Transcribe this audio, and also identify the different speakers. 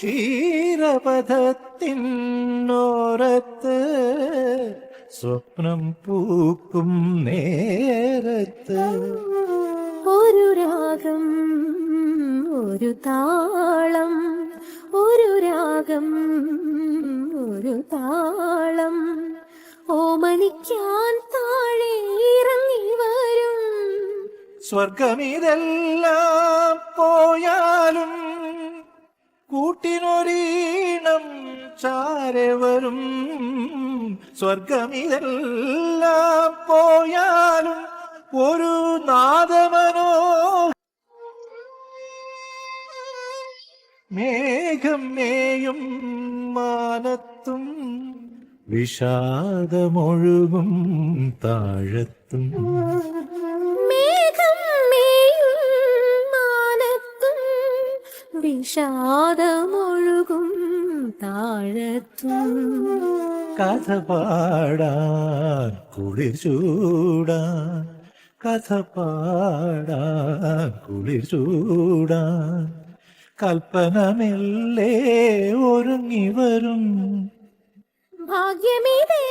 Speaker 1: ക്ഷീരപഥത്തിനോരത്ത് സ്വപ്നം പൂക്കും നേരത്ത്
Speaker 2: ഒരു രാഗം ഒരു താളം, ഒരു രാഗം ഒരു താളം, ഓമനിക്കാൻ താഴെ ഇറങ്ങി വരും.
Speaker 1: സ്വർഗമിതെല്ലാം പോയാലും കൂട്ടിനൊരീണം ചാരെ വരും. സ്വർഗമിതെല്ലാം പോയാലും ഒരു നാദമനോ മേഘം മേയും മാനത്തും വിഷാദമൊഴുകും താഴത്തും.
Speaker 2: മേഘം മേയും മാനത്തും വിഷാദമൊഴുകും താഴത്തും.
Speaker 1: കഥ പാടാൻ കുളിർ ചൂടാൻ, കഥ പാടാൻ കുളിർ ചൂടാൻ കൽപ്പന മെല്ലെ ഒരുങ്ങി വരും.
Speaker 2: ഭാഗ്യമിതേ